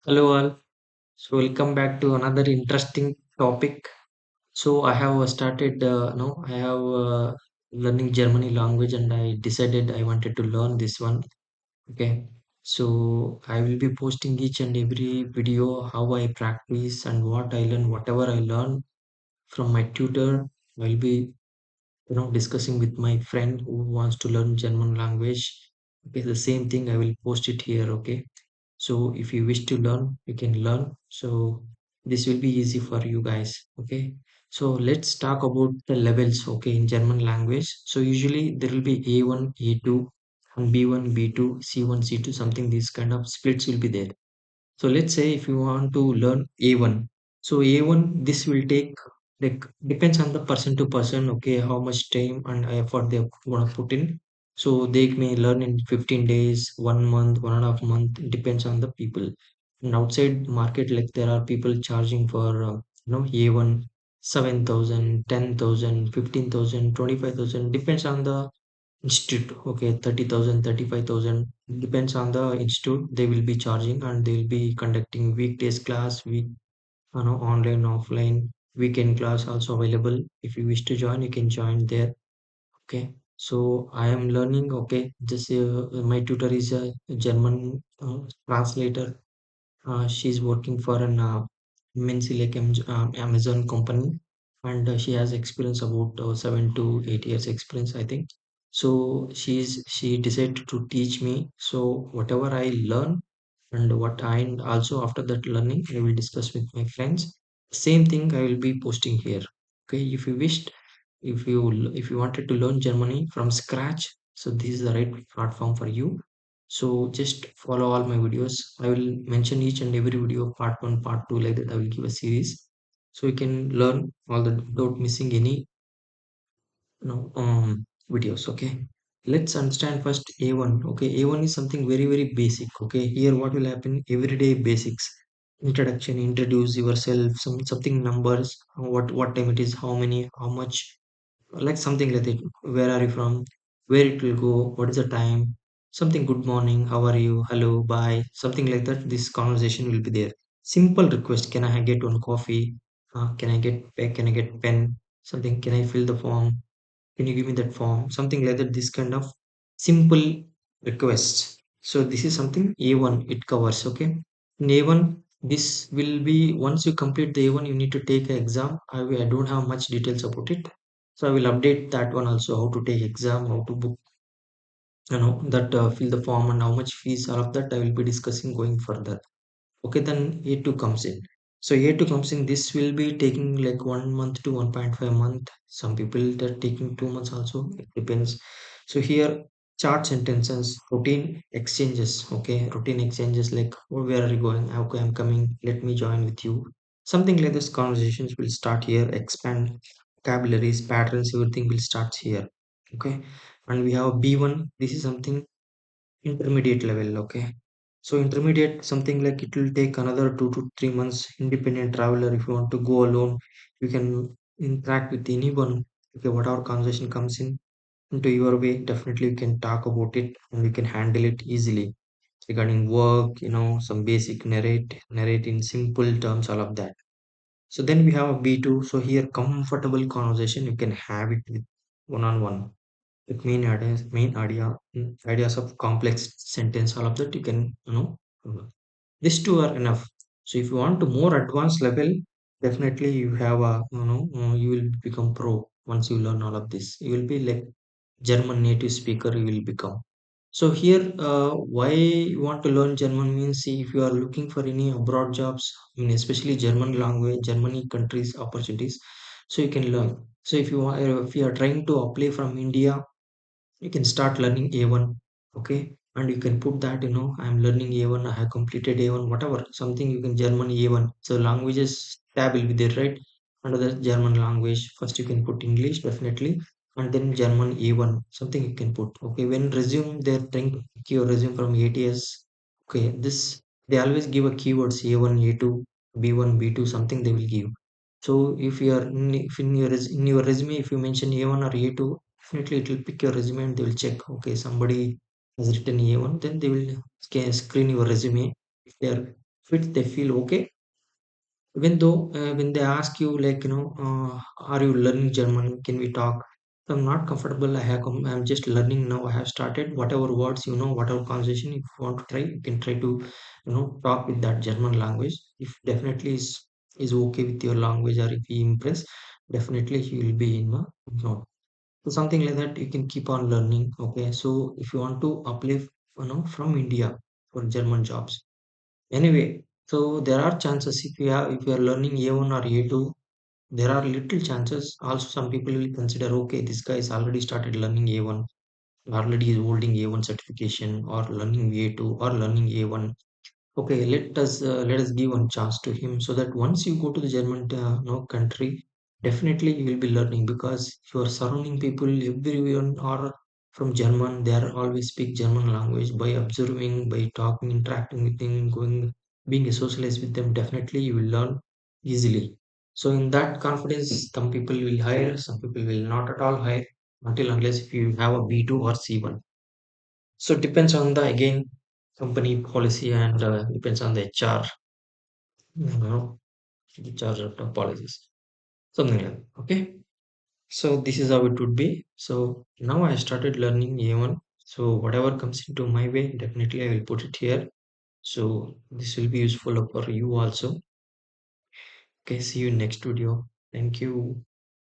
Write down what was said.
Hello all. So welcome back to another interesting topic. So I have started, no, I have learning Germany language, and I decided I wanted to learn this one. Okay. So I will be posting each and every video how I practice and what I learn, whatever I learn from my tutor. I'll be discussing with my friend who wants to learn German language. Okay, the same thing I will post it here. Okay, so if you wish to learn you can learn, so this will be easy for you guys. Okay, so let's talk about the levels. Okay, in German language, so usually there will be A1, A2 and B1, B2, C1, C2, something. These kind of splits will be there. So let's say if you want to learn A1, so A1 this will take, like, depends on the person to person. Okay, how much time and effort they want to put in. So they may learn in 15 days, 1 month, 1.5 month. It depends on the people. And outside market, like there are people charging for A1 7,000, 10,000, 15,000, 25,000. Depends on the institute. Okay, 30,000, 35,000. Depends on the institute. They will be charging, and they will be conducting weekdays class, online, offline, weekend class also available. If you wish to join, you can join there. Okay, so I am learning. Okay, just my tutor is a German translator. She's working for an MNC like Amazon company, and she has experience about 7 to 8 years experience, I think. So she decided to teach me. So whatever I learn and what I, and also after that learning, I will discuss with my friends. Same thing I will be posting here. Okay, if you wished, if you wanted to learn Germany from scratch, so this is the right platform for you. So just follow all my videos. I will mention each and every video, part one, part two, like that. I will give a series, so you can learn all the without missing any videos. Okay, let's understand first A1. Okay, A1 is something very very basic. Okay, here what will happen? Everyday basics, introduction, introduce yourself, something numbers, what time it is, how many, how much, like something like that. Where are you from? Where it will go? What is the time? Something, good morning, how are you, hello, bye, something like that. This conversation will be there. Simple request: can I get one coffee? Can I get can I get pen? Something, can I fill the form? Can you give me that form? Something like that. This kind of simple requests. So this is something A1 it covers. Okay, in A1, this will be, once you complete the A1, you need to take an exam. I don't have much details about it, so I will update that one also. How to take exam, how to book, that fill the form, and how much fees. All of that I will be discussing going further. Okay, then A2 comes in. So A2 comes in. This will be taking like 1 month to 1.5 month. Some people they're taking 2 months also. It depends. So here, chart sentences, routine exchanges. Okay, routine exchanges like, oh, where are you going? Okay, I'm coming. Let me join with you. Something like this. Conversations will start here. Expand vocabularies, patterns. Everything will start here. Okay, and we have B1. This is something intermediate level. Okay, so intermediate, something like it will take another 2 to 3 months. Independent traveler, if you want to go alone, you can interact with anyone. Okay, whatever conversation comes in into your way, definitely you can talk about it and you can handle it easily. Regarding work, some basic narrate in simple terms, all of that. So then we have a B2. So here, comfortable conversation, you can have it with one-on-one. With ideas of complex sentence, all of that you can, these two are enough. So if you want to more advanced level, definitely you have a, you will become pro. Once you learn all of this, you will be like German native speaker, you will become. So here, why you want to learn German means, see, if you are looking for any abroad jobs, I mean, especially German language, Germany countries opportunities, so you can learn. So if you are trying to apply from India, you can start learning A1. Okay, and you can put that, I'm learning A1, I have completed A1, whatever, something. You can German A1. So languages tab will be there, right? Under the German language, first you can put English, definitely, and then German A1, something you can put. Okay, when resume, they're trying to pick your resume from ATS. Okay, this, they always give a keywords A1, A2, B1, B2, something they will give. So if you are if in your resume, if you mention A1 or A2, definitely it will pick your resume and they will check. Okay, somebody has written A1, then they will screen your resume. If they are fits, they feel okay. Even though when they ask you like, are you learning German, can we talk, I'm not comfortable, I'm just learning now, I have started, whatever words, whatever conversation, if you want to try, you can try to talk with that German language. If definitely is okay with your language, or if he impress, definitely he will be in so something like that, you can keep on learning. Okay, so if you want to apply from India for German jobs. Anyway, so there are chances, if you are learning A1 or A2, there are little chances. Also, some people will consider, okay, this guy has already started learning A1, already is holding A1 certification, or learning A2, or learning A1. Okay, let us give one chance to him, so that once you go to the German country, definitely you will be learning, because your surrounding people, everyone are from German. They are always speak German language. By observing, by talking, interacting with them, going, being socialized with them, definitely you will learn easily. So in that confidence, some people will hire, some people will not at all hire, until unless if you have a B2 or C1. So it depends on the, again, company policy, and depends on the HR, you know, HR policies, something like that. Okay. So this is how it would be. So now I started learning A1. So whatever comes into my way, definitely I will put it here. So this will be useful for you also. Okay. See you next video. Thank you.